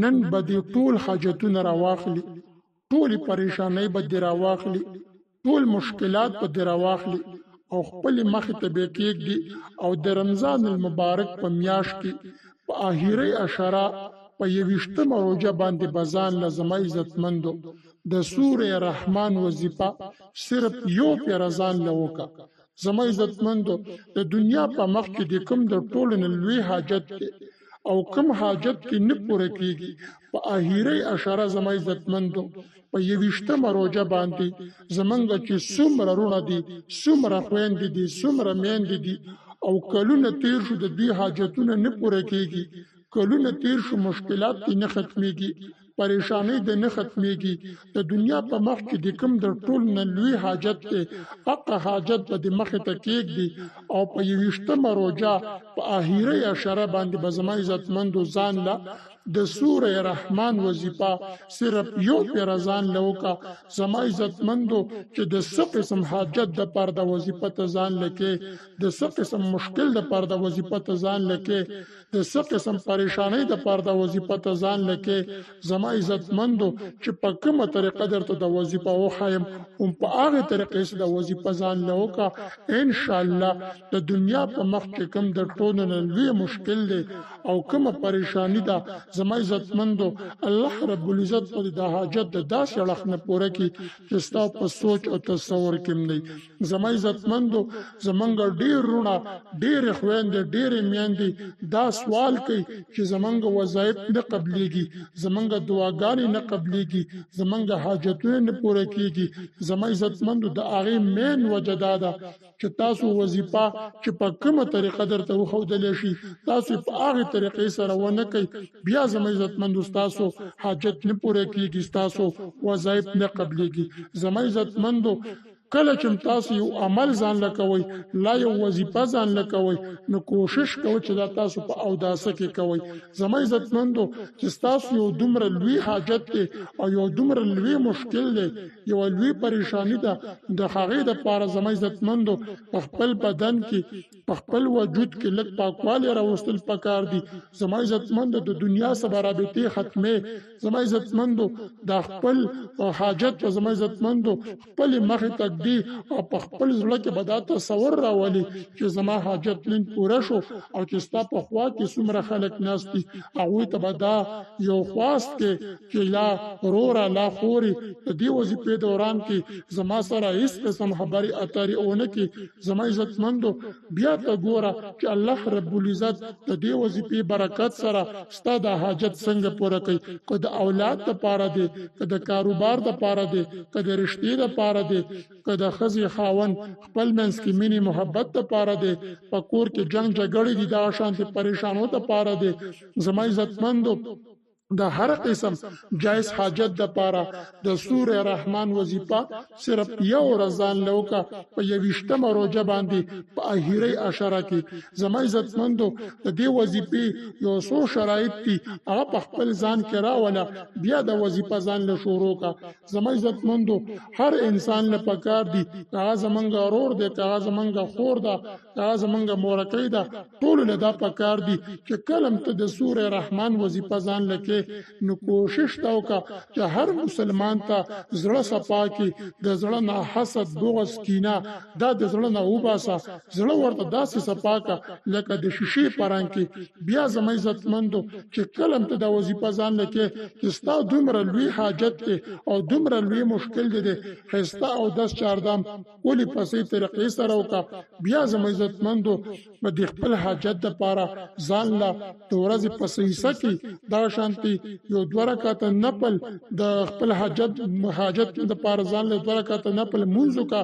نن به دې ټول حاجتونه راواخلي، ټولې پریشانۍ به دې راواخلي، ټول مشکلات به دې راواخلي او خپلې مخې ته به یې کېږدي او د رمضان المبارک په میاشت کې په آخري عشره په 21مه روژه باندې به ځان له زما عزتمندو د سورې رحمان وظیفه صرف یو پیره ځان له وکړه. زما عزتمندو د دنیا په مخ کې د کوم د ټولو نه لوی حاجت دی او کوم حاجت کې نه پوره کیږي په آخري عشره زما عزتمندو په 21مه روژه باندې زمونږ چې څومره رونه دي، څومره خویندې دي، څومره میندې دي او کلونه تیر شو د دوی حاجتونه نه پوره کیږي، کلونه تیر شو مشکلات دې نه ختمیږي، پریشانی دې نه ختمیږي. د دنیا په مخ کې د کوم د ټول نه لوی حاجت دی هغه حاجت به د مخې ته کېږدي او په 21مه روژه په آخري عشره باندې به زما عزتمندو ځان له د سورې رحمان وظیفه صرف یو پیره ځان له وکړه. زما عزتمندو چې د څه قسم حاجت د پاره د وظیفه ته ځان لکې، د څه قسم مشکل د پاره د وظیفه ته ځان لکې، د څه قسم پریشانی د پاره د وظیفه ته ځان لکې. زما عزتمندو چې په کومه طریقه درته د وظیفه وښایم هم په هغه طریقې سره د وظیفه ځان له وکړه. ان شاء الله د دنیا په مخ کې کوم د ټولو نه لوی مشکل دی او کومه پریشانی ده زما عزتمندو الله رب العزت په د حاجت د داسې اړخ نه پوره کړي چې ستا په سوچ او تصور کې هم نه. زما عزتمندو زمونږ ډېر رونه، ډېرې خویندې، ډېرې میندې دا سوال کوي چې زمونږ وظایف نه قبلیږي، زمونږ دعاګانې نه قبلیږي، زمونږ حاجتونه نه پوره کیږي. زما عزتمندو د هغې مین وجه دا ده چې تاسو وظیفه چې په کومه طریقه درته وښودلی شي تاسو په هغې طریقې سره ونه کوئ، بیا زما عزتمندو ستاسو حاجت نه پوره کیږي، ستاسو وظایف نه قبلیږي. زما عزتمندو کله چې تاسو یو عمل ځان لکوي، لا یو وظیفه ځان لکوي، نو کوشش کوئ چې دا تاسو په اوداسه کې کوئ. زما عزتمندو چې تاسو یو دومره لوی حاجت دی او یو دومره لوی مشکل دی، یو لوی پریشانی ده، د هغې دپاره زما عزتمندو په خپل بدن کې، په خپل وجود کې لږ پاکوالی راوستل پکار دي. زما عزتمندو د دنیا سره رابطې ختمې، زما عزتمندو د خپل حاجت په زما عزتمندو خپلې مخې ته دی او په خپل زړه کې به دا تصور راولي چې زما حاجت نن پوره شو او چې ستا په خوا کې څومره خلک ناست دي هغوی ته به دا یو خواست کې چې لا وروره لا خورې د دې وظیفې دوران کې زما سره هېڅ قسم خبرې اترې ونه کړي. زما عزتمندو بیا ته ګوره چې الله رب العزت د دې وظیفې برکت سره ستا د حاجت څنګه پوره کوي. که د اولاد دپاره دی، که د کاروبار دپاره دی، که د رشتې دپاره دی، که د ښځې خاوند خپل منځ کې مینې محبت دپاره دی، په کور کې جنګ جګړې دي دغه شانتې پریشانو دپاره دی. زما عزتمندو د هر قسم جایز حاجت دپاره د سورې رحمان وظیفه صرف یو ورځ ځان له وکړه په 21مه روژه باندې په آخري عشره کې. زما عزتمندو د دې وظیفې یو څو شرایط دي هغه په خپل ځان کې راوله، بیا د وظیفه ځان له شروع کړه. زما عزتمندو هر انسان له پکار دي، هغه زمونږ ورور دی، که هغه زمونږ خور ده، که هغه زمونږ مورکۍ ده، ټولو له دا پکار دي چې کله ته د سورې رحمان وظیفه ځان لکې نو کوشش تا وکړه چې هر مسلمان ته زړه صفا کړي، د زړه نه حسد، بغض، کینه دا د زړه نه وباسه، زړه ورته داسې صفا کړه لکه د شیشې په رنګ کې. بیا زما عزتمندو چې کله ته دا وظیفه ځان لکې چې ستا دومره لوی حاجت دی او دومره لوی مشکل دی، ښایسته او 10 چاردام ولې په صحیح طریقې سره وکړه. بیا زما عزتمندو په دې خپل حاجت دپاره ځان له د ورځې په سهیصه کې دغه شانتې یو 2 رکعته نفل د خپل حاجت دپاره ځان له 2 رکعته نفل لمونځ وکړه.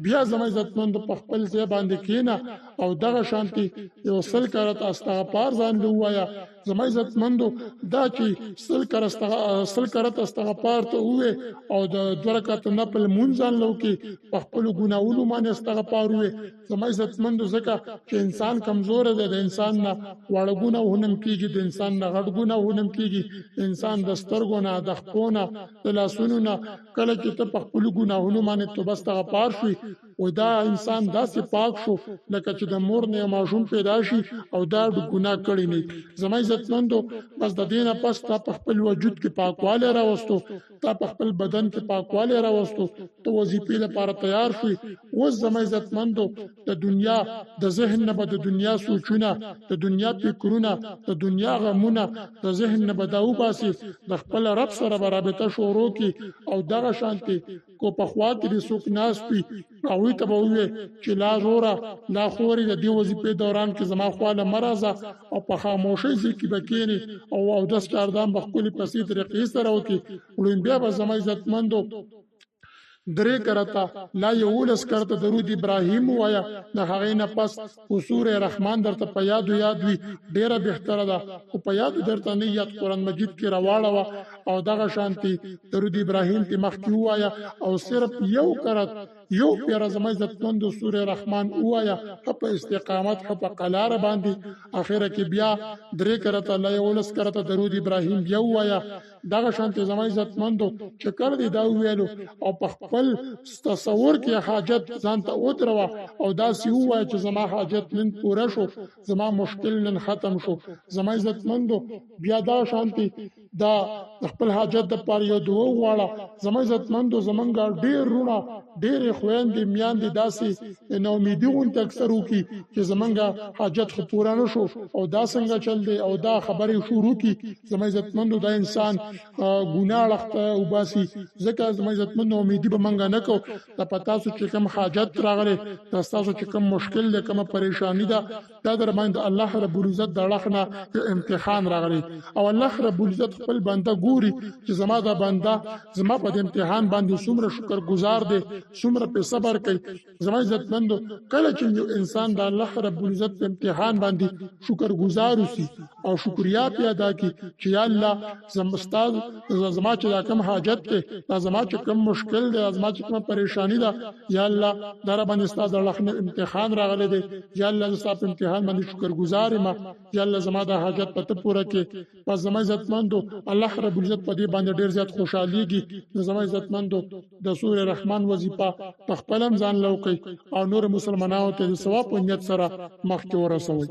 بیا زما عزتمندو په خپل ځای باندې کښېنه او دغه شانتې یو 100 کرته استغفار ځان له ووایه. زما عزتمندو دا چې 100 کرته استغفار ته ووایې او د 2 رکعته نفل لمونځ ځان له وکړې، په خپلو ګناهونو باندې استغفار ووایې. زما عزتمندو ځکه چې انسان کمزوره دی، د انسان نه واړه ګناهونه هم کېږي، د انسان نه غټ ګناهونه هم کېږي، انسان د سترګو نه، د خپو نه، د لاسونو نه کله چې ته په خپلو ګناهونو باندې توبه استغفار شوې و دا انسان داسې پاک شو لکه چې د مور نه ماشوم پیدا شي او دا ګناه کړی نه. زما عزتمندو بس د دینه پس تا په خپل وجود کې پاکواله راوستو، تا په خپل بدن کې پاکواله راوستو، ته وظیفې لپاره تیار شوې. اوس زما عزتمندو د دنیا د ذهن نه به د دنیا سوچونه، د دنیا فکرونه، د دنیا غمونه د ذهن نه به دا وباسي، د خپل رب سره به رابطه شروع کړي. او دغه شانتي کو په خوا کې د څوک ناست وي هغوی ته به ووایي چې لا زوره لا خورې د دې وظیفې دوران کې زما خواله مه راځه، او په خاموشۍ ځای کې به کښېنې او اودس چاردام به ښکلې پسې طریقې سره وکړي. بیا به زما عزتمندو 3 کرتا لا 11 کرتا درود ابراهیم وایا. د هغې نه پس سوره رحمان درته په یاد وي، ډیره بهتره ده. او په یاد درته نه یاد قران مجید کې راواړه او دغه شانتي درود ابراهیم ته مخکې وایا، او صرف یو کرت یو پیر زما عزتمندو سوره رحمان وایا په استقامت په قلار باندې. اخره کې بیا 3 کرتا لا 11 کرتا درود ابراهیم بیا وایا. دغه شانتي زما عزتمندو چې کړ دې دا ویلو او په خپل تصور کې حاجت ځان ته ودروا او دا سی وای چې زما حاجت نن پوره شو، زما مشکل نن ختم شو. زما عزتمندو بیا دا شانتي دا خپل حاجت د پاره یو دوه واړه. زما عزتمندو زمونږ ډېر رونه ډېر خويندې میاندې داسې نو امیدي غونډه اکثر وکي چې زمونږ حاجت خو پوره نه شو او دا څنګه چل دی او دا خبرې شروع کی. زما عزتمندو دا انسان ګناه لخته او باسي. ځکه زما عزتمندو امیدي به منګه نه کو. دا پتا سو چې کوم حاجت راغله، تاسو چې کوم مشکل ده، کوم پریشانی ده، دا در باندې الله رب العزت د لخنه امتحان راغلی. او الله رب العزت خپل بنده ګوري چې زما دا بنده زما په امتحان باندې څومره شکر گزار دی، څومره په صبر کوي. زما عزتمندو کله چې یو انسان د الله رب العزت په امتحان باندې شکر گزار وسی او شکریا پیدا کی چې یا الله زمستاد زما چې دا کوم حاجت ده، دا زما چې کوم مشکل ده، زما چې کوم پریشانی ده، یا الله در باندې ستاسو الله امتحان راغلی دی. یا الله ستاسو امتحان باندې شکر گزار ما، یا الله زما د حاجت پته پوره کې. پس زما عزتمندو الله رب العزت په دې باندې ډیر زیات خوشاليږي. زما عزتمندو د سوره رحمان وظیفه په خپل ځان لوکي او نور مسلمانانو ته د ثواب او نیت سره مخکې ورسوي.